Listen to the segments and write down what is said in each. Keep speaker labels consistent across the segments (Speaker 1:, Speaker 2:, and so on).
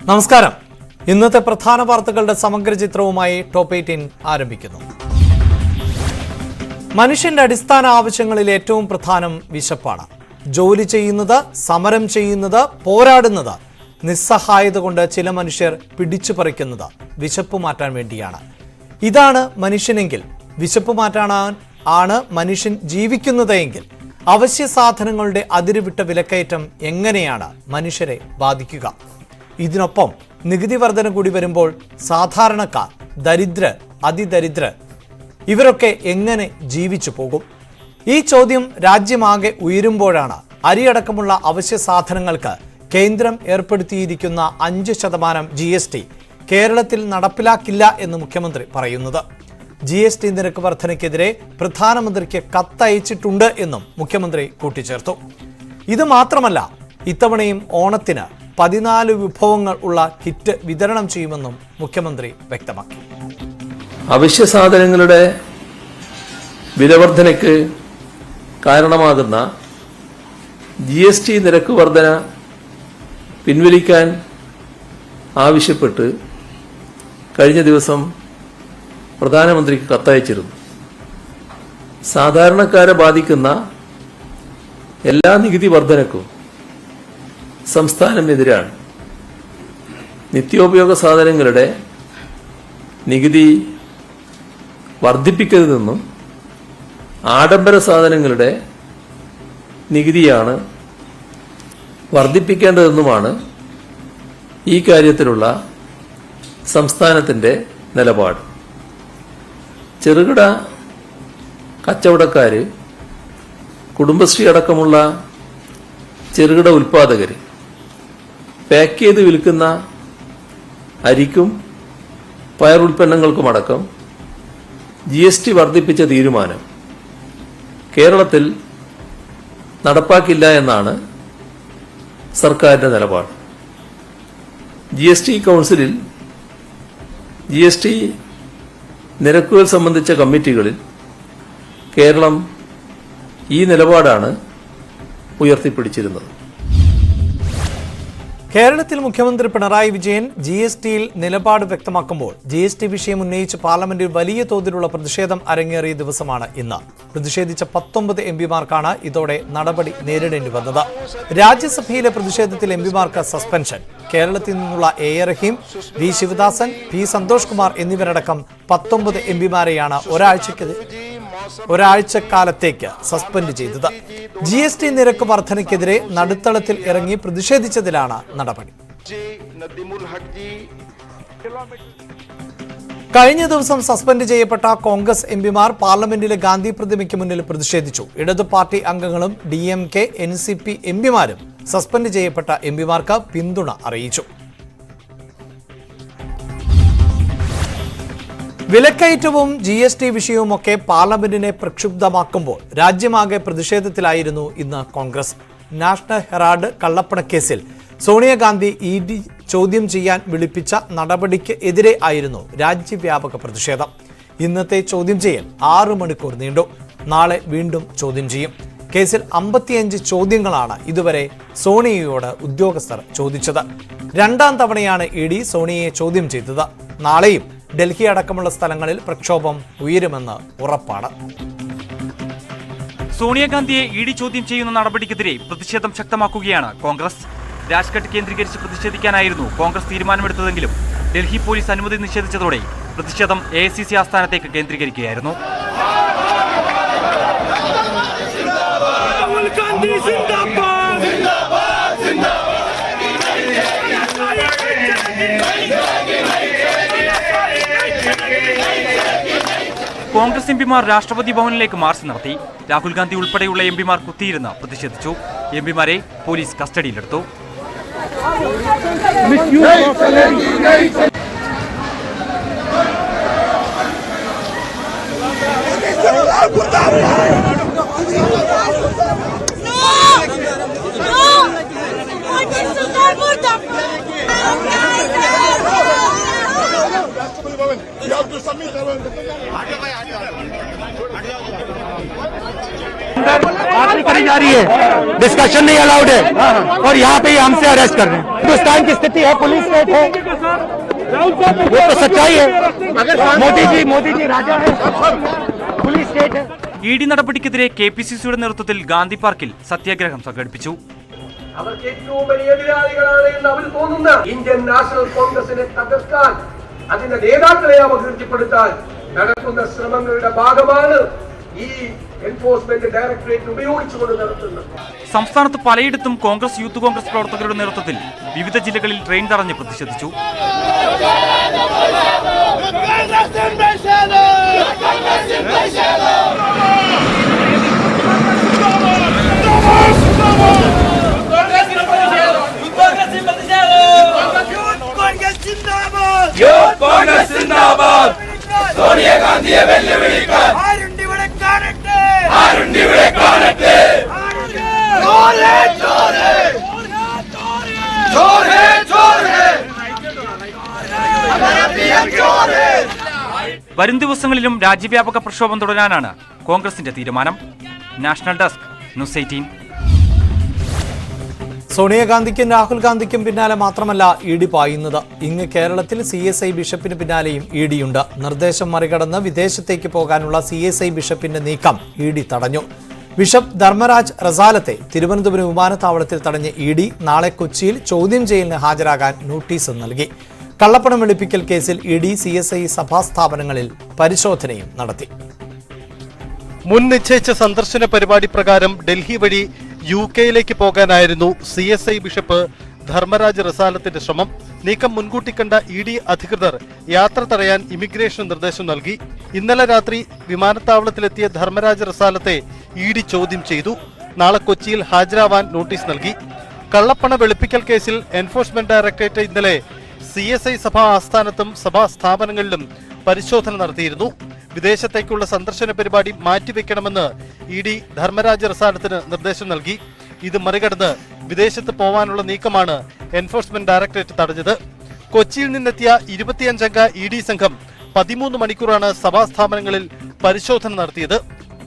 Speaker 1: നമസ്കാരം. ഇന്നത്തെ പ്രധാന വാർത്തകളുടെ സമഗ്ര ചിത്രവുമായി ടോപ്പ് 18 ആരംഭിക്കുന്നു. മനുഷ്യന്റെ അടിസ്ഥാന ആവശ്യങ്ങളിൽ ഏറ്റവും പ്രധാനം വിശപ്പാണ്. ജോലി ചെയ്യുന്നത്, സമരം ചെയ്യുന്നത്, പോരാടുന്നത്, നിസ്സഹായത കൊണ്ട് ചില മനുഷ്യർ പിടിച്ചു പറിക്കുന്നത് വിശപ്പ് മാറ്റാൻ വേണ്ടിയാണ്. ഇതാണ് മനുഷ്യനെങ്കിൽ, വിശപ്പ് മാറ്റാനാണ് മനുഷ്യൻ ജീവിക്കുന്നതെങ്കിൽ അവശ്യ സാധനങ്ങളുടെ അതിരുവിട്ട വിലക്കയറ്റം എങ്ങനെയാണ് മനുഷ്യരെ ബാധിക്കുക? ഇതിനൊപ്പം നികുതി വർധന കൂടി വരുമ്പോൾ സാധാരണക്കാർ, ദരിദ്രർ, അതിദരിദ്രർ ഇവരൊക്കെ എങ്ങനെ ജീവിച്ചു പോകും? ഈ ചോദ്യം രാജ്യമാകെ ഉയരുമ്പോഴാണ് അരിയടക്കമുള്ള അവശ്യ സാധനങ്ങൾക്ക് കേന്ദ്രം ഏർപ്പെടുത്തിയിരിക്കുന്ന 5% GST കേരളത്തിൽ നടപ്പിലാക്കില്ല എന്ന് മുഖ്യമന്ത്രി പറയുന്നത്. GST നിരക്ക് വർധനയ്ക്കെതിരെ പ്രധാനമന്ത്രിക്ക് കത്തയച്ചിട്ടുണ്ട് എന്നും മുഖ്യമന്ത്രി കൂട്ടിച്ചേർത്തു. ഇത് മാത്രമല്ല, ഇത്തവണയും ഓണത്തിന് 14 വിഭവങ്ങൾ ഉള്ള കിറ്റ് വിതരണം ചെയ്യുമെന്നും മുഖ്യമന്ത്രി വ്യക്തമാക്കി.
Speaker 2: അവശ്യ സാധനങ്ങളുടെ വിലവർധനയ്ക്ക് കാരണമാകുന്ന GST നിരക്ക് വർധന പിൻവലിക്കാൻ ആവശ്യപ്പെട്ട് കഴിഞ്ഞ ദിവസം പ്രധാനമന്ത്രിക്ക് കത്തയച്ചിരുന്നു. സാധാരണക്കാരെ ബാധിക്കുന്ന എല്ലാ നികുതി വർധനക്കും സംസ്ഥാനം എതിരാണ്. നിത്യോപയോഗ സാധനങ്ങളുടെ നികുതി വർദ്ധിപ്പിക്കരുതെന്നും ആഡംബര സാധനങ്ങളുടെ നികുതിയാണ് വർദ്ധിപ്പിക്കേണ്ടതെന്നുമാണ് ഈ കാര്യത്തിലുള്ള സംസ്ഥാനത്തിൻ്റെ നിലപാട്. ചെറുകിട കച്ചവടക്കാർ, കുടുംബശ്രീ അടക്കമുള്ള ചെറുകിട ഉൽപ്പാദകർ പാക്ക് ചെയ്ത് വിൽക്കുന്ന അരിക്കും പയറുൽപ്പന്നങ്ങൾക്കുമടക്കം GST വർദ്ധിപ്പിച്ച തീരുമാനം കേരളത്തിൽ നടപ്പാക്കില്ല എന്നാണ് സർക്കാരിന്റെ നിലപാട്. GST കൗൺസിലിൽ GST നിരക്കുകൾ സംബന്ധിച്ച കമ്മിറ്റികളിൽ കേരളം ഈ നിലപാടാണ് ഉയർത്തിപ്പിടിച്ചിരുന്നത്.
Speaker 1: കേരളത്തിൽ മുഖ്യമന്ത്രി പിണറായി വിജയൻ GSTയിൽ നിലപാട് വ്യക്തമാക്കുമ്പോൾ GST വിഷയം ഉന്നയിച്ച് പാർലമെന്റിൽ വലിയ തോതിലുള്ള പ്രതിഷേധം അരങ്ങേറിയ ദിവസമാണ് ഇന്ന്. പ്രതിഷേധിച്ച 19 MPമാർക്കാണ് ഇതോടെ നടപടി നേരിടേണ്ടി വന്നത്. രാജ്യസഭയിലെ പ്രതിഷേധത്തിൽ MPമാർക്ക് സസ്പെൻഷൻ. കേരളത്തിൽ നിന്നുള്ള A. Rahim, V. Sivadasan, P. Santhosh Kumar എന്നിവരടക്കം 19 MPമാരെയാണ് ഒരാഴ്ചക്കാലത്തേക്ക് സസ്പെൻഡ് ചെയ്തത്. GST നിരക്ക് വർധനയ്ക്കെതിരെ നടുത്തളത്തിൽ ഇറങ്ങി പ്രതിഷേധിച്ചതിലാണ് നടപടി. കഴിഞ്ഞ ദിവസം സസ്പെൻഡ് ചെയ്യപ്പെട്ട കോൺഗ്രസ് MPമാർ പാർലമെന്റിലെ ഗാന്ധി പ്രതിമയ്ക്ക് മുന്നിൽ പ്രതിഷേധിച്ചു. ഇടതു പാർട്ടി അംഗങ്ങളും DMK, NCP MPമാരും സസ്പെൻഡ് ചെയ്യപ്പെട്ട MPമാർക്ക് പിന്തുണ അറിയിച്ചു. വിലക്കയറ്റവും GST വിഷയവുമൊക്കെ പാർലമെന്റിനെ പ്രക്ഷുബ്ധമാക്കുമ്പോൾ രാജ്യമാകെ പ്രതിഷേധത്തിലായിരുന്നു ഇന്ന് Congress. National Herald കള്ളപ്പണക്കേസിൽ Sonia Gandhi ED ചോദ്യം ചെയ്യാൻ വിളിപ്പിച്ച നടപടിക്ക് എതിരെ ആയിരുന്നു രാജ്യവ്യാപക പ്രതിഷേധം. ഇന്നത്തെ ചോദ്യം ചെയ്യൽ 6 മണിക്കൂർ നീണ്ടു. നാളെ വീണ്ടും ചോദ്യം ചെയ്യും. കേസിൽ 55 ചോദ്യങ്ങളാണ് ഇതുവരെ സോണിയയോട് ഉദ്യോഗസ്ഥർ ചോദിച്ചത്. 2ാം തവണയാണ് ED സോണിയയെ ചോദ്യം ചെയ്തത്. നാളെയും ഡൽഹി അടക്കമുള്ള സ്ഥലങ്ങളിൽ പ്രക്ഷോഭം ഉയരുമെന്ന് ഉറപ്പാണ്.
Speaker 3: സോണിയാഗാന്ധിയെ ED ചോദ്യം ചെയ്യുന്ന നടപടിക്കെതിരെ പ്രതിഷേധം ശക്തമാക്കുകയാണ് കോൺഗ്രസ്. രാജ്ഘട്ട് കേന്ദ്രീകരിച്ച് പ്രതിഷേധിക്കാനായിരുന്നു കോൺഗ്രസ് തീരുമാനമെടുത്തതെങ്കിലും ഡൽഹി പോലീസ് അനുമതി നിഷേധിച്ചതോടെ പ്രതിഷേധം AICC ആസ്ഥാനത്തേക്ക് കേന്ദ്രീകരിക്കുകയായിരുന്നു. കോൺഗ്രസ് MPമാർ രാഷ്ട്രപതി ഭവനിലേക്ക് മാർച്ച് നടത്തി. രാഹുൽ ഗാന്ധി ഉൾപ്പെടെയുള്ള MPമാർ കുത്തിയിരുന്ന് പ്രതിഷേധിച്ചു. MPമാരെ പോലീസ് കസ്റ്റഡിയിലെടുത്തു.
Speaker 4: बातचीत करी जा रही है, डिस्कशन नहीं अलाउड है और यहाँ पे हमसे अरेस्ट कर रहे हैं। हिंदुस्तान की स्थिति है, पुलिस स्टेट है, ये तो सच्चाई है। मोदी जी राजा है, पुलिस स्टेट है।
Speaker 3: ഇഡി നടപടിക്കെതിരെ KPCCയുടെ നേതൃത്വത്തിൽ ഗാന്ധി പാർക്കിൽ സത്യാഗ്രഹം സംഘടിപ്പിച്ചു.
Speaker 5: അവർക്ക് ഏറ്റവും വലിയ എതിരാളികളാണ് എന്ന് അവർ തോന്നുന്ന ഇന്ത്യൻ നാഷണൽ കോൺഗ്രസിനെ തകർക്കാൻ, അതിന്റെ നേതാക്കളെ അപകീർത്തിപ്പെടുത്താൻ നടത്തുന്ന ശ്രമങ്ങളുടെ ഭാഗമാണ് ഈ എൻഫോഴ്സ്മെന്റ് ഡയറക്ടറേറ്റ് ഉപയോഗിച്ചുകൊണ്ട് നടത്തുന്നത്.
Speaker 3: സംസ്ഥാനത്ത് പലയിടത്തും കോൺഗ്രസ് യൂത്ത് കോൺഗ്രസ് പ്രവർത്തകരുടെ നേതൃത്വത്തിൽ വിവിധ ജില്ലകളിൽ ട്രെയിൻ തടഞ്ഞ് പ്രതിഷേധിച്ചു.
Speaker 6: സോണിയ ഗാന്ധിയെ വെല്ലുവിളിക്കാൻ ആരുണ്ടിവിടെ കാണട്ടെ.
Speaker 3: വരും ദിവസങ്ങളിലും രാജ്യവ്യാപക പ്രക്ഷോഭം തുടരാനാണ് കോൺഗ്രസിന്റെ തീരുമാനം. National desk, news 18.
Speaker 1: സോണിയാഗാന്ധിക്കും രാഹുൽ ഗാന്ധിക്കും പിന്നാലെ മാത്രമല്ല ഇഡി പായുന്നത്. ഇങ്ങ് കേരളത്തിൽ CSI ബിഷപ്പിന് പിന്നാലെയും ഇഡിയുണ്ട്. നിർദ്ദേശം മറികടന്ന് വിദേശത്തേക്ക് പോകാനുള്ള CSI ബിഷപ്പിന്റെ നീക്കം ഇഡി തടഞ്ഞു. ബിഷപ്പ് ധർമ്മരാജ് റസാലത്തെ തിരുവനന്തപുരം വിമാനത്താവളത്തിൽ തടഞ്ഞ ഇഡി നാളെ കൊച്ചിയിൽ ചോദ്യം ചെയ്യലിന് ഹാജരാകാൻ നോട്ടീസ് നൽകി. കള്ളപ്പണം വെളുപ്പിക്കൽ കേസിൽ ഇഡി CSI സഭാസ്ഥാപനങ്ങളിൽ പരിശോധനയും നടത്തി.
Speaker 7: മുൻ നിശ്ചയിച്ച സന്ദർശന പരിപാടി പ്രകാരം ഡൽഹി വഴി UK പോകാനായിരുന്നു CSI ബിഷപ്പ് ധർമ്മരാജ് റസാലത്തിന്റെ ശ്രമം. നീക്കം മുൻകൂട്ടി കണ്ട ഇഡി അധികൃതർ യാത്ര തടയാൻ ഇമിഗ്രേഷൻ നിർദ്ദേശം നൽകി. ഇന്നലെ രാത്രി വിമാനത്താവളത്തിലെത്തിയ ധർമ്മരാജ് റസാലത്തെ ഇഡി ചോദ്യം ചെയ്തു. നാളെ കൊച്ചിയിൽ ഹാജരാവാൻ നോട്ടീസ് നൽകി. കള്ളപ്പണ വെളുപ്പിക്കൽ കേസിൽ എൻഫോഴ്സ്മെന്റ് ഡയറക്ടറേറ്റ് ഇന്നലെ CSI സഭാ ആസ്ഥാനത്തും സഭാ സ്ഥാപനങ്ങളിലും പരിശോധന നടത്തിയിരുന്നു. വിദേശത്തേക്കുള്ള സന്ദർശന പരിപാടി മാറ്റിവെക്കണമെന്ന് ഇഡി ധർമ്മരാജ് റസാലത്തിന് നിർദ്ദേശം നൽകി. ഇത് മറികടന്ന് വിദേശത്ത് പോവാനുള്ള നീക്കമാണ് എൻഫോഴ്സ്മെന്റ് ഡയറക്ടറേറ്റ് തടഞ്ഞത്. കൊച്ചിയിൽ നിന്നെത്തിയ 25-അംഗ ഇഡി സംഘം 13 മണിക്കൂറാണ് സഭാസ്ഥാപനങ്ങളിൽ പരിശോധന നടത്തിയത്.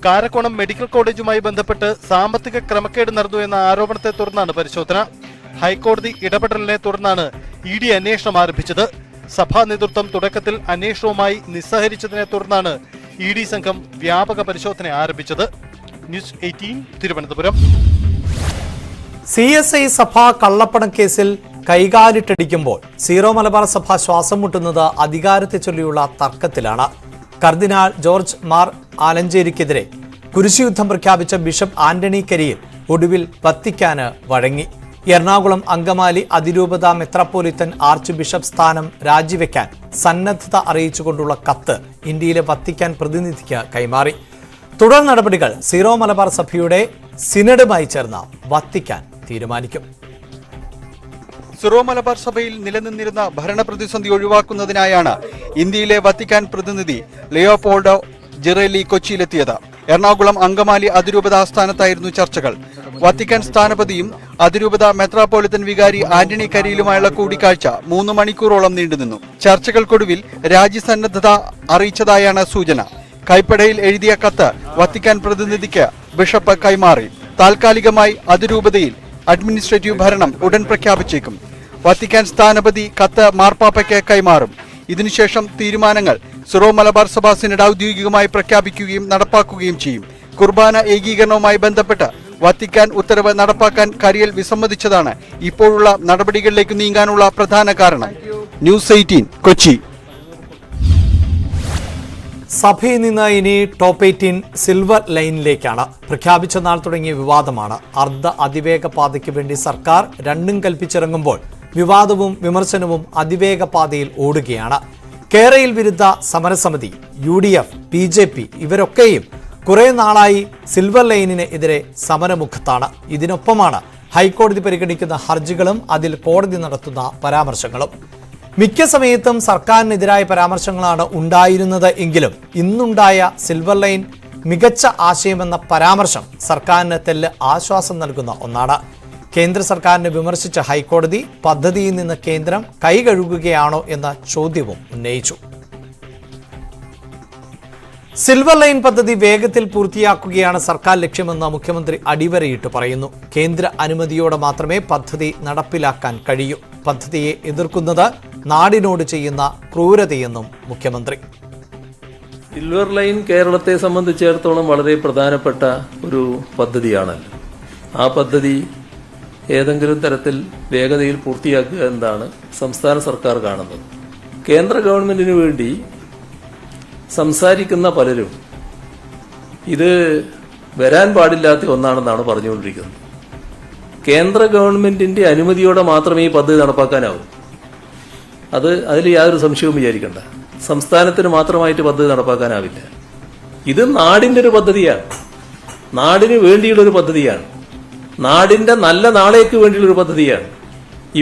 Speaker 7: കാരക്കോണം മെഡിക്കൽ കോളേജുമായി ബന്ധപ്പെട്ട് സാമ്പത്തിക ക്രമക്കേട് നടന്നു എന്ന ആരോപണത്തെ തുടർന്നാണ് പരിശോധന. ഹൈക്കോടതി ഇടപെടലിനെ തുടർന്നാണ് ഇഡി അന്വേഷണം ആരംഭിച്ചത്. സഭാ നേതൃത്വം തുടക്കത്തിൽ അന്വേഷണവുമായി നിസ്സഹരിച്ചതിനെ തുടർന്നാണ് ഇഡി സംഘം വ്യാപക പരിശോധന ആരംഭിച്ചത്. ന്യൂസ് 18 തിരുവനന്തപുരം.
Speaker 1: CSI സഭ കള്ളപ്പണം കേസിൽ കൈകാലിട്ടടിക്കുമ്പോൾ സീറോ മലബാർ സഭ ശ്വാസം മുട്ടുന്നത് അധികാരത്തെ ചൊല്ലിയുള്ള തർക്കത്തിലാണ്. കർദിനാൾ ജോർജ് മാർ ആലഞ്ചേരിക്കെതിരെ കുരിശുയുദ്ധം പ്രഖ്യാപിച്ച ബിഷപ്പ് ആന്റണി കരിയിൽ ഒടുവിൽ വത്തിക്കാന് വഴങ്ങി. എറണാകുളം അങ്കമാലി അതിരൂപത മെത്രാപ്പോലിത്തൻ ആർച്ച് ബിഷപ്പ് സ്ഥാനം രാജിവെക്കാൻ സന്നദ്ധത അറിയിച്ചുകൊണ്ടുള്ള കത്ത് ഇന്ത്യയിലെ വത്തിക്കാൻ പ്രതിനിധിക്ക് കൈമാറി. തുടർ നടപടികൾ സീറോ മലബാർ സഭയുടെ സിനഡുമായി ചേർന്ന് വത്തിക്കാൻ തീരുമാനിക്കും.
Speaker 8: സിറോ മലബാർ സഭയിൽ നിലനിന്നിരുന്ന ഭരണപ്രതിസന്ധി ഒഴിവാക്കുന്നതിനായാണ് ഇന്ത്യയിലെ വത്തിക്കാൻ പ്രതിനിധി ലിയോപോൾഡോ ജിറേലി കൊച്ചിയിലെത്തിയത്. എറണാകുളം അങ്കമാലി അതിരൂപത ആസ്ഥാനത്തായിരുന്നു ചർച്ചകൾ. വത്തിക്കാൻ സ്ഥാനപതിയും അതിരൂപത മെത്രാപ്പോലിത്തൻ വികാരി ആന്റണി കരിയിലുമായുള്ള കൂടിക്കാഴ്ച 3 മണിക്കൂറോളം നീണ്ടുനിന്നു. ചർച്ചകൾക്കൊടുവിൽ രാജ്യസന്നദ്ധത അറിയിച്ചതായാണ് സൂചന. കൈപ്പടയിൽ എഴുതിയ കത്ത് വത്തിക്കാൻ പ്രതിനിധിക്ക് ബിഷപ്പ് കൈമാറി. താൽക്കാലികമായി അതിരൂപതയിൽ അഡ്മിനിസ്ട്രേറ്റീവ് ഭരണം ഉടൻ പ്രഖ്യാപിച്ചേക്കും. വത്തിക്കാൻ സ്ഥാനപതി കത്ത് മാർപ്പാപ്പയ്ക്ക് കൈമാറും. ഇതിനുശേഷം തീരുമാനങ്ങൾ സിറോ മലബാർ സഭ സിനഡ് ഔദ്യോഗികമായി പ്രഖ്യാപിക്കുകയും നടപ്പാക്കുകയും ചെയ്യും. കുർബാന ഏകീകരണവുമായി ബന്ധപ്പെട്ട് വത്തിക്കാൻ ഉത്തരവ് നടപ്പാക്കാൻ കരിയൽ വിസമ്മതിച്ചതാണ് ഇപ്പോഴുള്ള നടപടികളിലേക്ക് നീങ്ങാനുള്ള പ്രധാന കാരണം. ന്യൂസ് 18 കൊച്ചി.
Speaker 1: സഭയിൽ നിന്ന് ഇനി ടോപ്പ് 18 സിൽവർ ലൈനിലേക്കാണ്. പ്രഖ്യാപിച്ച നാൾ തുടങ്ങിയ വിവാദമാണ്. അർദ്ധ അതിവേഗ പാതയ്ക്ക് വേണ്ടി സർക്കാർ രണ്ടും കൽപ്പിച്ചിറങ്ങുമ്പോൾ വിവാദവും വിമർശനവും അതിവേഗ പാതയിൽ ഓടുകയാണ്. കേരയിൽ വിരുദ്ധ സമരസമിതി, UDF, BJP ഇവരൊക്കെയും കുറെ നാളായി സിൽവർ ലൈനിന് എതിരെ സമരമുഖത്താണ്. ഇതിനൊപ്പമാണ് ഹൈക്കോടതി പരിഗണിക്കുന്ന ഹർജികളും അതിൽ കോടതി നടത്തുന്ന പരാമർശങ്ങളും. മിക്ക സമയത്തും സർക്കാരിനെതിരായ പരാമർശങ്ങളാണ് ഉണ്ടായിരുന്നത് എങ്കിലും ഇന്നുണ്ടായ സിൽവർ ലൈൻ മികച്ച ആശയമെന്ന പരാമർശം സർക്കാരിന് തെല്ല് ആശ്വാസം നൽകുന്ന ഒന്നാണ്. കേന്ദ്ര സർക്കാരിനെ വിമർശിച്ച ഹൈക്കോടതി പദ്ധതിയിൽ നിന്ന് കേന്ദ്രം കൈകഴുകുകയാണോ എന്ന ചോദ്യവും ഉന്നയിച്ചു. സിൽവർ ലൈൻ പദ്ധതി വേഗത്തിൽ പൂർത്തിയാക്കുകയാണ് സർക്കാർ ലക്ഷ്യമെന്ന് മുഖ്യമന്ത്രി അടിവരയിട്ട് പറയുന്നു. കേന്ദ്ര അനുമതിയോടെ മാത്രമേ പദ്ധതി നടപ്പിലാക്കാൻ കഴിയൂ. പദ്ധതിയെ എതിർക്കുന്നത് നാടിനോട് ചെയ്യുന്ന ക്രൂരതയെന്നും മുഖ്യമന്ത്രി.
Speaker 2: സിൽവർ ലൈൻ കേരളത്തെ സംബന്ധിച്ചിടത്തോളം വളരെ പ്രധാനപ്പെട്ട ഒരു പദ്ധതിയാണല്ലോ. ആ പദ്ധതി ഏതെങ്കിലും തരത്തിൽ വേഗതയിൽ പൂർത്തിയാക്കുക എന്നതാണ് സംസ്ഥാന സർക്കാർ കാണുന്നത്. കേന്ദ്ര ഗവൺമെന്റിന് വേണ്ടി സംസാരിക്കുന്ന പലരും ഇത് വരാൻ പാടില്ലാത്ത ഒന്നാണെന്നാണ് പറഞ്ഞുകൊണ്ടിരിക്കുന്നത്. കേന്ദ്ര ഗവൺമെന്റിന്റെ അനുമതിയോടെ മാത്രമേ ഈ പദ്ധതി നടപ്പാക്കാനാവൂ. അതിൽ യാതൊരു സംശയവും വിചാരിക്കണ്ട. സംസ്ഥാനത്തിന് മാത്രമായിട്ട് പദ്ധതി നടപ്പാക്കാനാവില്ല. ഇത് നാടിന്റെ ഒരു പദ്ധതിയാണ്, നാടിന് വേണ്ടിയുള്ളൊരു പദ്ധതിയാണ്, നാടിന്റെ നല്ല നാളേക്ക് വേണ്ടിയുള്ളൊരു പദ്ധതിയാണ്.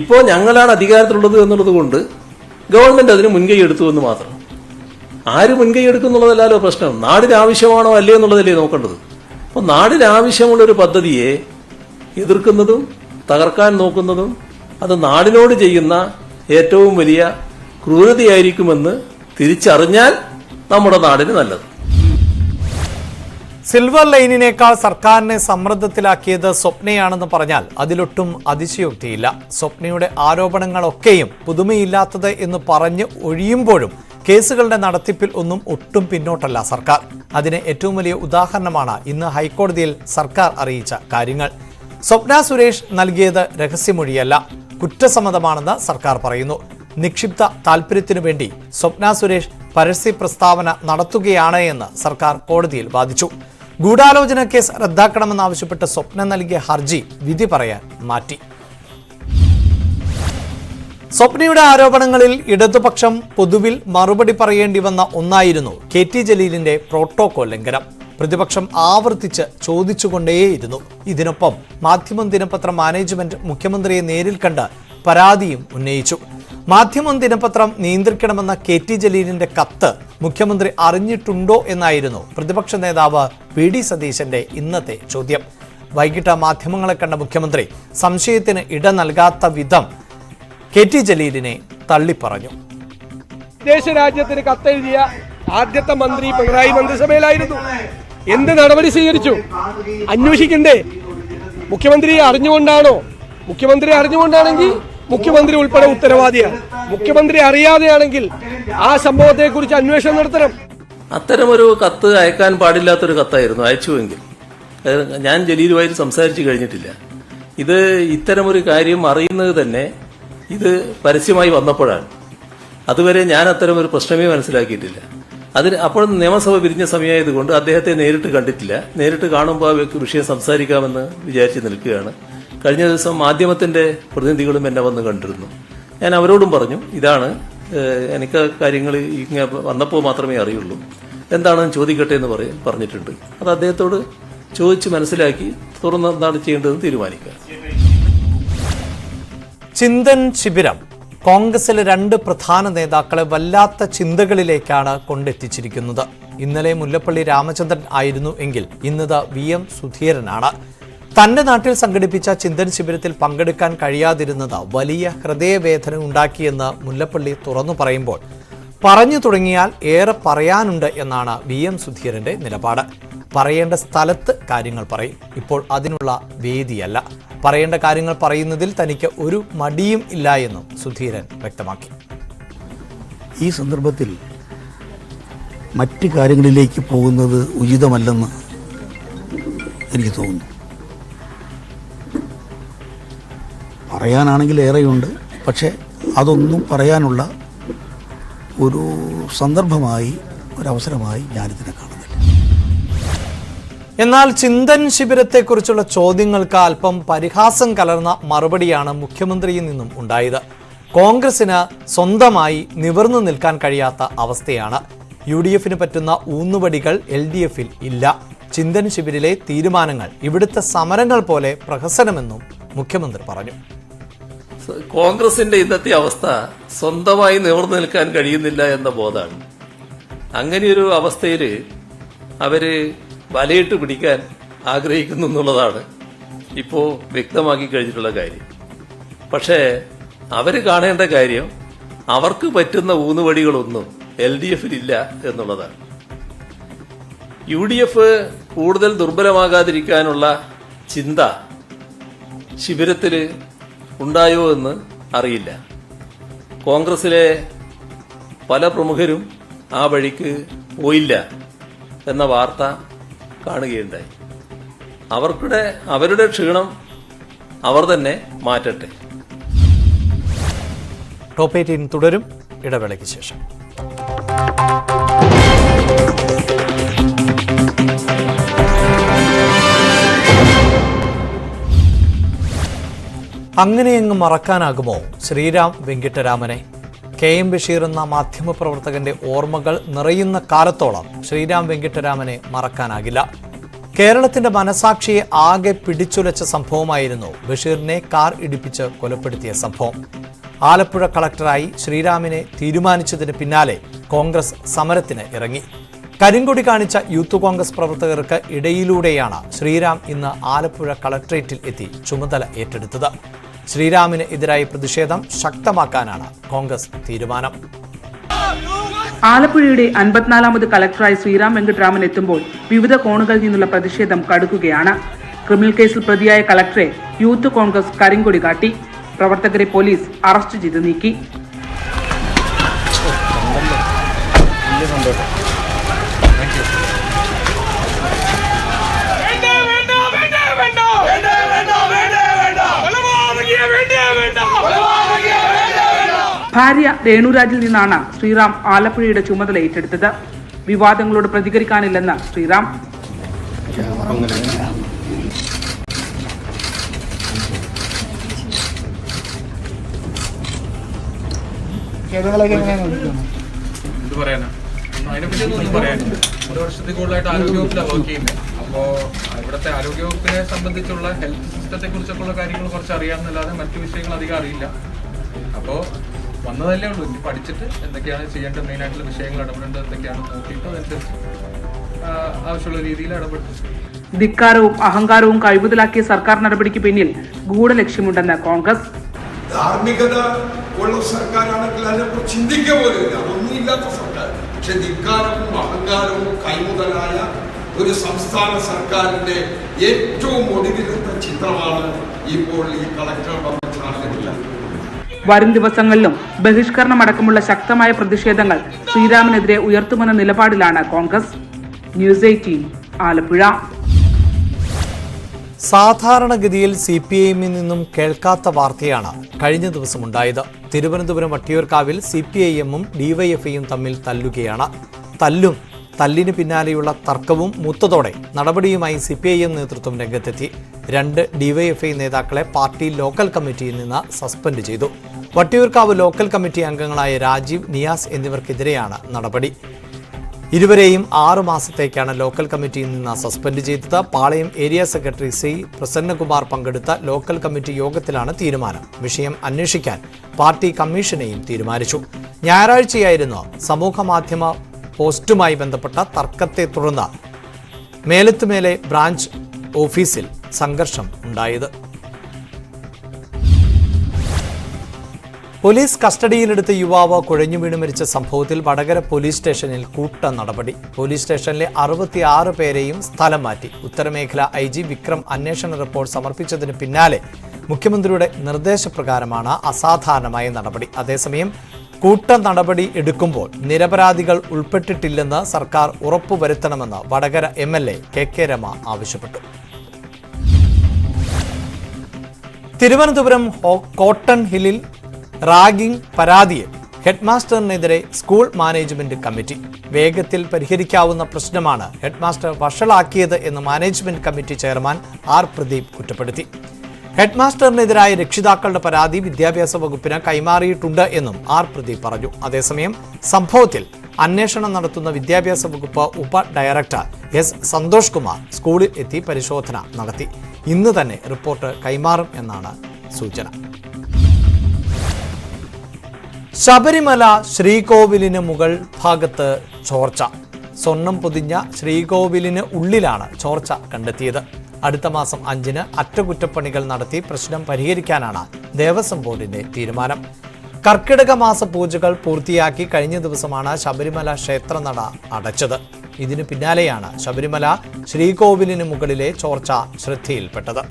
Speaker 2: ഇപ്പോൾ ഞങ്ങളാണ് അധികാരത്തിലുള്ളത് എന്നുള്ളത് കൊണ്ട് ഗവൺമെന്റ് അതിന് മുൻകൈ എടുത്തു എന്ന് മാത്രം. ആര് മുൻകൈ എടുക്കുന്നുള്ളതല്ലോ പ്രശ്നം. നാടിന് ആവശ്യമാണോ അല്ലയോ എന്നുള്ളതല്ലേ നോക്കേണ്ടത്. അപ്പോൾ നാടിന് ആവശ്യമുള്ളൊരു പദ്ധതിയെ എതിർക്കുന്നതും തകർക്കാൻ നോക്കുന്നതും അത് നാടിനോട് ചെയ്യുന്ന ഏറ്റവും വലിയ ക്രൂരതയായിരിക്കുമെന്ന് തിരിച്ചറിഞ്ഞാൽ നമ്മുടെ നാടിന് നല്ലത്.
Speaker 1: സിൽവർ ലൈനിനേക്കാൾ സർക്കാരിനെ സമ്മർദ്ദത്തിലാക്കിയത് സ്വപ്നയാണെന്ന് പറഞ്ഞാൽ അതിലൊട്ടും അതിശയോക്തിയില്ല. സ്വപ്നയുടെ ആരോപണങ്ങളൊക്കെയും പുതുമയില്ലാത്തത് എന്ന് പറഞ്ഞ് ഒഴിയുമ്പോഴും കേസുകളുടെ നടത്തിപ്പിൽ ഒട്ടും പിന്നോട്ടല്ല സർക്കാർ. അതിന് ഏറ്റവും വലിയ ഉദാഹരണമാണ് ഇന്ന് ഹൈക്കോടതിയിൽ സർക്കാർ അറിയിച്ച കാര്യങ്ങൾ. സ്വപ്ന സുരേഷ് നൽകിയത് രഹസ്യമൊഴിയല്ല, കുറ്റസമ്മതമാണെന്ന് സർക്കാർ പറയുന്നു. നിക്ഷിപ്ത താൽപര്യത്തിനു വേണ്ടി സ്വപ്ന സുരേഷ് പരസ്യ പ്രസ്താവന നടത്തുകയാണ് എന്ന് സർക്കാർ കോടതിയിൽ വാദിച്ചു. ഗൂഢാലോചന കേസ് റദ്ദാക്കണമെന്നാവശ്യപ്പെട്ട് സ്വപ്ന നൽകിയ ഹർജി വിധി പറയാൻ മാറ്റി. സ്വപ്നയുടെ ആരോപണങ്ങളിൽ ഇടതുപക്ഷം പൊതുവിൽ മറുപടി പറയേണ്ടി വന്ന ഒന്നായിരുന്നു KT ജലീലിന്റെ പ്രോട്ടോകോൾ ലംഘനം. പ്രതിപക്ഷം ആവർത്തിച്ച് ചോദിച്ചുകൊണ്ടേയിരുന്നു. ഇതിനൊപ്പം മാധ്യമം ദിനപത്രം മാനേജ്മെന്റ് മുഖ്യമന്ത്രിയെ നേരിൽ കണ്ട് പരാതിയും ഉന്നയിച്ചു. മാധ്യമം ദിനപത്രം നിയന്ത്രിക്കണമെന്ന KT ജലീലിന്റെ കത്ത് മുഖ്യമന്ത്രി അറിഞ്ഞിട്ടുണ്ടോ എന്നായിരുന്നു പ്രതിപക്ഷ നേതാവ് VD സതീശന്റെ ഇന്നത്തെ ചോദ്യം. വൈകിട്ട് മാധ്യമങ്ങളെ കണ്ട മുഖ്യമന്ത്രി സംശയത്തിന് ഇട നൽകാത്ത വിധം KT ജലീലിനെ തള്ളിപ്പറഞ്ഞു.
Speaker 5: വിദേശ രാജ്യത്തിന് കത്തെഴുതിയ ആദ്യത്തെ മന്ത്രി പിണറായി മന്ത്രിസഭയിലായിരുന്നു. എന്ത് നടപടി സ്വീകരിച്ചു? അന്വേഷിക്കണ്ടേ? മുഖ്യമന്ത്രി അറിഞ്ഞുകൊണ്ടാണോ? മുഖ്യമന്ത്രി അറിഞ്ഞുകൊണ്ടാണെങ്കിൽ മുഖ്യമന്ത്രി ഉൾപ്പെടെ ഉത്തരവാദിയാണ്. മുഖ്യമന്ത്രി അറിയാതെയാണെങ്കിൽ ആ സംഭവത്തെക്കുറിച്ച് അന്വേഷണം നടത്തണം.
Speaker 2: അത്തരമൊരു കത്ത് അയക്കാൻ പാടില്ലാത്തൊരു കത്തായിരുന്നു. അയച്ചുവെങ്കിൽ ഞാൻ ജലീലുമായിട്ട് സംസാരിച്ചു കഴിഞ്ഞിട്ടില്ല. ഇത് ഇത്തരമൊരു കാര്യം അറിയുന്നത് തന്നെ ഇത് പരസ്യമായി വന്നപ്പോഴാണ്. അതുവരെ ഞാൻ അത്തരമൊരു പ്രശ്നമേ മനസ്സിലാക്കിയിട്ടില്ല. അപ്പോൾ നിയമസഭ പിരിഞ്ഞ സമയമായതുകൊണ്ട് അദ്ദേഹത്തെ നേരിട്ട് കണ്ടിട്ടില്ല. നേരിട്ട് കാണുമ്പോൾ വിഷയം സംസാരിക്കാമെന്ന് വിചാരിച്ച് നിൽക്കുകയാണ്. കഴിഞ്ഞ ദിവസം മാധ്യമത്തിന്റെ പ്രതിനിധികളും എന്നെ വന്ന് കണ്ടിരുന്നു. ഞാൻ അവരോടും പറഞ്ഞു, ഇതാണ് എനിക്ക് കാര്യങ്ങൾ ഇങ്ങനെ വന്നപ്പോൾ മാത്രമേ അറിയുള്ളൂ, എന്താണെന്ന് ചോദിക്കട്ടെ എന്ന് പറഞ്ഞിട്ടുണ്ട്. അത് അദ്ദേഹത്തോട് ചോദിച്ച് മനസ്സിലാക്കി തുറന്ന് എന്താണ് ചെയ്യേണ്ടതെന്ന് തീരുമാനിക്കുക.
Speaker 1: ചിന്തൻ ശിബിരം കോൺഗ്രസിലെ 2 പ്രധാന നേതാക്കളെ വല്ലാത്ത ചിന്തകളിലേക്കാണ് കൊണ്ടെത്തിച്ചിരിക്കുന്നത്. ഇന്നലെ മുല്ലപ്പള്ളി രാമചന്ദ്രൻ ആയിരുന്നു എങ്കിൽ ഇന്നത് VM സുധീരനാണ്. തന്റെ നാട്ടിൽ സംഘടിപ്പിച്ച ചിന്തൻ ശിബിരത്തിൽ പങ്കെടുക്കാൻ കഴിയാതിരുന്നത് വലിയ ഹൃദയവേദന ഉണ്ടാക്കിയെന്ന് മുല്ലപ്പള്ളി തുറന്നു പറയുമ്പോൾ പറഞ്ഞു തുടങ്ങിയാൽ ഏറെ പറയാനുണ്ട് എന്നാണ് VM സുധീരന്റെ നിലപാട്. പറയേണ്ട സ്ഥലത്ത് കാര്യങ്ങൾ പറയും. ഇപ്പോൾ അതിനുള്ള വേദിയല്ല. പറയേണ്ട കാര്യങ്ങൾ പറയുന്നതിൽ തനിക്ക് ഒരു മടിയും ഇല്ല എന്നും സുധീരൻ വ്യക്തമാക്കി.
Speaker 9: ഈ സന്ദർഭത്തിൽ മറ്റ് കാര്യങ്ങളിലേക്ക് പോകുന്നത് ഉചിതമല്ലെന്ന് എനിക്ക് തോന്നുന്നു. പറയാനാണെങ്കിൽ ഏറെയുണ്ട്, പക്ഷേ അതൊന്നും പറയാനുള്ള ഒരു സന്ദർഭമായി ഒരവസരമായി ഞാനിതിനെ കാണുന്നില്ല.
Speaker 1: എന്നാൽ ചിന്തൻ ശിബിരത്തെക്കുറിച്ചുള്ള ചോദ്യങ്ങൾക്ക് അല്പം പരിഹാസം കലർന്ന മറുപടിയാണ് മുഖ്യമന്ത്രിയിൽ നിന്നും ഉണ്ടായത്. കോൺഗ്രസിന് സ്വന്തമായി നിവർന്നു നിൽക്കാൻ കഴിയാത്ത അവസ്ഥയാണ്. UDFന് പറ്റുന്ന ഊന്നുവടികൾ LDFൽ ഇല്ല. ചിന്തൻ ശിബിരിലെ തീരുമാനങ്ങൾ ഇവിടുത്തെ സമരങ്ങൾ പോലെ പ്രഹസനമെന്നും മുഖ്യമന്ത്രി പറഞ്ഞു.
Speaker 2: കോൺഗ്രസിന്റെ ഇന്നത്തെ അവസ്ഥ സ്വന്തമായി നിവർന്നു നിൽക്കാൻ കഴിയുന്നില്ല എന്ന ബോധമാണ്. അങ്ങനെയൊരു അവസ്ഥയിൽ അവര് വലയിട്ട് പിടിക്കാൻ ആഗ്രഹിക്കുന്നു എന്നുള്ളതാണ് ഇപ്പോൾ വ്യക്തമാക്കി കഴിഞ്ഞിട്ടുള്ള കാര്യം. പക്ഷേ അവര് കാണേണ്ട കാര്യം അവർക്ക് പറ്റുന്ന ഊന്നുവടികളൊന്നും LDFൽ ഇല്ല എന്നുള്ളതാണ്. UDF കൂടുതൽ ദുർബലമാകാതിരിക്കാനുള്ള ചിന്ത ശിബിരത്തിൽ ഉണ്ടായോ എന്ന് അറിയില്ല. കോൺഗ്രസിലെ പല പ്രമുഖരും ആ വഴിക്ക് പോയില്ല എന്ന വാർത്ത കാണുകയുണ്ടായി. അവരുടെ ക്ഷീണം അവർ തന്നെ മാറ്റട്ടെ.
Speaker 1: ടോപ്പ് 18 തുടരും ഇടവേളയ്ക്ക് ശേഷം. അങ്ങനെയങ്ങ് മറക്കാനാകുമോ ശ്രീരാം വെങ്കിട്ടരാമനെ? KM ബഷീർ എന്ന മാധ്യമപ്രവർത്തകന്റെ ഓർമ്മകൾ നിറയുന്ന കാലത്തോളം ശ്രീരാം വെങ്കിട്ടരാമനെ മറക്കാനാകില്ല. കേരളത്തിന്റെ മനസാക്ഷിയെ ആകെ പിടിച്ചുലച്ച സംഭവമായിരുന്നു ബഷീറിനെ കാർ ഇടിപ്പിച്ച് കൊലപ്പെടുത്തിയ സംഭവം. ആലപ്പുഴ കളക്ടറായി ശ്രീരാമിനെ തീരുമാനിച്ചതിന് പിന്നാലെ കോൺഗ്രസ് സമരത്തിന് ഇറങ്ങി. കരിങ്കൊടി കാണിച്ച യൂത്ത് കോൺഗ്രസ് പ്രവർത്തകർക്ക് ഇടയിലൂടെയാണ് ശ്രീരാം ഇന്ന് ആലപ്പുഴ കളക്ടറേറ്റിൽ എത്തി ചുമതല ഏറ്റെടുത്തത്. ശ്രീരാമിന് എതിരായി പ്രതിഷേധം ശക്തമാക്കാനാണ് കോൺഗ്രസ് തീരുമാനം.
Speaker 10: ആലപ്പുഴയുടെ 54ാമത് കളക്ടറായി ശ്രീരാം വെങ്കിട്ടരാമൻ എത്തുമ്പോൾ വിവിധ കോണുകളിൽ നിന്നുള്ള പ്രതിഷേധം കടുക്കുകയാണ്. ക്രിമിനൽ കേസിൽ പ്രതിയായ കളക്ടറെ യൂത്ത് കോൺഗ്രസ് കരിങ്കൊടി കാട്ടി. പ്രവർത്തകരെ പോലീസ് അറസ്റ്റ് ചെയ്ത് നീക്കി. ഭാര്യ രേണുരാജിൽ നിന്നാണ് ശ്രീറാം ആലപ്പുഴയുടെ ചുമതല ഏറ്റെടുത്തത്. വിവാദങ്ങളോട് പ്രതികരിക്കാനില്ലെന്ന് ശ്രീറാം.
Speaker 11: എന്ത് പറയാനാ, അതിനെപ്പറ്റി ഒന്നും പറയാനില്ല. 1 വർഷത്തിൽ കൂടുതലായിട്ട് ആരോഗ്യവകുപ്പിലാണ് വർക്ക് ചെയ്യുന്നത്. അപ്പോൾ ഇവിടുത്തെ ആരോഗ്യവകുപ്പിനെ സംബന്ധിച്ചുള്ള ഹെൽത്ത് സിസ്റ്റത്തെ കുറിച്ചൊക്കെയുള്ള കാര്യങ്ങൾ കുറച്ച് അറിയാമെന്നല്ലാതെ മറ്റു വിഷയങ്ങൾ അധികം അറിയില്ല. അപ്പോൾ വന്നതല്ലേ ഉള്ളൂ. ഇനി പഠിച്ചിട്ട് എന്തൊക്കെയാണ് ചെയ്യേണ്ട മെയിനായിട്ടുള്ള വിഷയങ്ങൾ ഇടപെടേണ്ടത് എന്തൊക്കെയാണ് നോക്കിയിട്ട് അതനുസരിച്ച് ആവശ്യമുള്ള രീതിയിൽ ഇടപെട്ടു.
Speaker 10: ധിക്കാരവും അഹങ്കാരവും കൈമുതലാക്കിയ സർക്കാർ നടപടിക്ക് പിന്നിൽ ഗൂഢലക്ഷ്യമുണ്ടെന്ന് കോൺഗ്രസ്.
Speaker 12: ധാർമ്മികത ഉള്ള സർക്കാരാണെങ്കിൽ അതിനെക്കുറിച്ച് ചിന്തിക്കുക പോലുമില്ല. അതൊന്നും ഇല്ലാത്ത സർക്കാർ. പക്ഷെ ധിക്കാരവും അഹങ്കാരവും കൈമുതലായ ഒരു സംസ്ഥാന സർക്കാരിന്റെ ഏറ്റവും ഒടുവിലത്തെ ചിത്രമാണ് ഇപ്പോൾ ഈ കളക്ടർ വന്നിട്ടുള്ള.
Speaker 10: വരും ദിവസങ്ങളിലും ബഹിഷ്കരണമടക്കമുള്ള ശക്തമായ പ്രതിഷേധങ്ങൾ ശ്രീരാമനെതിരെ ഉയർത്തുമെന്ന നിലപാടിലാണ് കോൺഗ്രസ്. ന്യൂസ് 18 ആലപ്പുഴ.
Speaker 1: സാധാരണഗതിയിൽ CPIഎമ്മിൽ നിന്നും കേൾക്കാത്ത വാർത്തയാണ് കഴിഞ്ഞ ദിവസം ഉണ്ടായത്. തിരുവനന്തപുരം വട്ടിയൂർക്കാവിൽ CPIഎമ്മും DYFIയും തമ്മിൽ തല്ലുകയാണ്. തല്ലിന് പിന്നാലെയുള്ള തർക്കവും മൂത്തതോടെ നടപടിയുമായി CPIഎം നേതൃത്വം രംഗത്തെത്തി. 2 DYFI നേതാക്കളെ പാർട്ടി ലോക്കൽ കമ്മിറ്റിയിൽ നിന്ന് സസ്പെൻഡ് ചെയ്തു. വട്ടിയൂർക്കാവ് ലോക്കൽ കമ്മിറ്റി അംഗങ്ങളായ രാജീവ്, നിയാസ് എന്നിവർക്കെതിരെയാണ് നടപടി. ഇരുവരെയും 6 മാസത്തേക്കാണ് ലോക്കൽ കമ്മിറ്റിയിൽ നിന്ന് സസ്പെൻഡ് ചെയ്തത്. പാളയം ഏരിയ സെക്രട്ടറി C പ്രസന്നകുമാർ പങ്കെടുത്ത ലോക്കൽ കമ്മിറ്റി യോഗത്തിലാണ് തീരുമാനം. വിഷയം അന്വേഷിക്കാൻ പാർട്ടി കമ്മീഷനെയും തീരുമാനിച്ചു. ഞായറാഴ്ചയായിരുന്നു സമൂഹമാധ്യമ പോസ്റ്റുമായി ബന്ധപ്പെട്ട തർക്കത്തെ തുടർന്ന് മേലത്തുമേലെ ബ്രാഞ്ച് ഓഫീസിൽ സംഘർഷം ഉണ്ടായത്. പോലീസ് കസ്റ്റഡിയിലെടുത്ത യുവാവ് കുഴഞ്ഞു വീണ് മരിച്ച സംഭവത്തിൽ വടകര പോലീസ് സ്റ്റേഷനിൽ കൂട്ട നടപടി. പോലീസ് സ്റ്റേഷനിലെ 66 പേരെയും സ്ഥലം മാറ്റി. ഉത്തരമേഖല IG വിക്രം അന്വേഷണ റിപ്പോർട്ട് സമർപ്പിച്ചതിന് പിന്നാലെ മുഖ്യമന്ത്രിയുടെ നിർദ്ദേശപ്രകാരമാണ് അസാധാരണമായ നടപടി. അതേസമയം കൂട്ട നടപടി എടുക്കുമ്പോൾ നിരപരാധികൾ ഉൾപ്പെട്ടിട്ടില്ലെന്ന് സർക്കാർ ഉറപ്പുവരുത്തണമെന്ന് വടകര MLA KK രമ ആവശ്യപ്പെട്ടു. തിരുവനന്തപുരം കോട്ടൺ ഹില്ലിൽ റാഗിംഗ് പരാതിയിൽ ഹെഡ്മാസ്റ്ററിനെതിരെ സ്കൂൾ മാനേജ്മെന്റ് കമ്മിറ്റി. വേഗത്തിൽ പരിഹരിക്കാവുന്ന പ്രശ്നമാണ് ഹെഡ്മാസ്റ്റർ വഷളാക്കിയത് എന്ന് management committee chairman R Pradeep കുറ്റപ്പെടുത്തി. ഹെഡ്മാസ്റ്ററിനെതിരായ രക്ഷിതാക്കളുടെ പരാതി വിദ്യാഭ്യാസ വകുപ്പിന് കൈമാറിയിട്ടുണ്ട് എന്നും R പ്രദീപ് പറഞ്ഞു. അതേസമയം സംഭവത്തിൽ അന്വേഷണം നടത്തുന്ന വിദ്യാഭ്യാസ വകുപ്പ് ഉപ ഡയറക്ടർ S സന്തോഷ് കുമാർ സ്കൂളിൽ എത്തി പരിശോധന നടത്തി. ഇന്ന് തന്നെ റിപ്പോർട്ട് കൈമാറും എന്നാണ് സൂചന. ശബരിമല ശ്രീകോവിലിന് മുകൾ ഭാഗത്ത് ചോർച്ച. സ്വർണം പൊതിഞ്ഞ ശ്രീകോവിലിന് ഉള്ളിലാണ് ചോർച്ച കണ്ടെത്തിയത്. അടുത്ത മാസം 5-ന് അറ്റകുറ്റപ്പണികൾ നടത്തി പ്രശ്നം പരിഹരിക്കാനാണ് ദേവസ്വം ബോർഡിന്റെ തീരുമാനം. കർക്കിടക മാസ പൂജകൾ പൂർത്തിയാക്കി കഴിഞ്ഞ ദിവസമാണ് ശബരിമല ക്ഷേത്രനട അടച്ചത്. ഇതിനു പിന്നാലെയാണ് ശബരിമല ശ്രീകോവിലിന് മുകളിലെ ചോർച്ച ശ്രദ്ധയിൽപ്പെട്ടത്.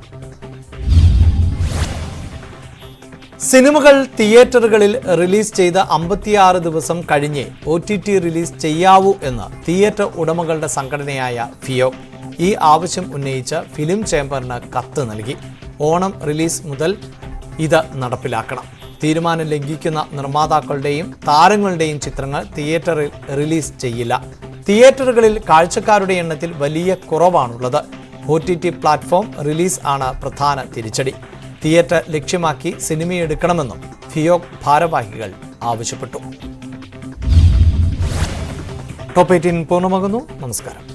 Speaker 1: സിനിമകൾ തിയേറ്ററുകളിൽ റിലീസ് ചെയ്ത് 56 ദിവസം കഴിഞ്ഞേ OTT റിലീസ് ചെയ്യാവൂ എന്ന് തിയേറ്റർ ഉടമകളുടെ സംഘടനയായ ഫിയോക് ഈ ആവശ്യം ഉന്നയിച്ച് ഫിലിം ചേംബറിന് കത്ത് നൽകി. ഓണം റിലീസ് മുതൽ ഇത് നടപ്പിലാക്കണം. തീരുമാനം ലംഘിക്കുന്ന നിർമ്മാതാക്കളുടെയും താരങ്ങളുടെയും ചിത്രങ്ങൾ തിയേറ്ററിൽ റിലീസ് ചെയ്യില്ല. തിയേറ്ററുകളിൽ കാഴ്ചക്കാരുടെ എണ്ണത്തിൽ വലിയ കുറവാണുള്ളത്. OTT പ്ലാറ്റ്ഫോം റിലീസ് ആണ് പ്രധാന തിരിച്ചടി. തിയേറ്റർ ലക്ഷ്യമാക്കി സിനിമയെടുക്കണമെന്നും ഫിയോക് ഭാരവാഹികൾ ആവശ്യപ്പെട്ടു. ടോപ്പ് 18 പൂർണ്ണമാകുന്നു. നമസ്കാരം.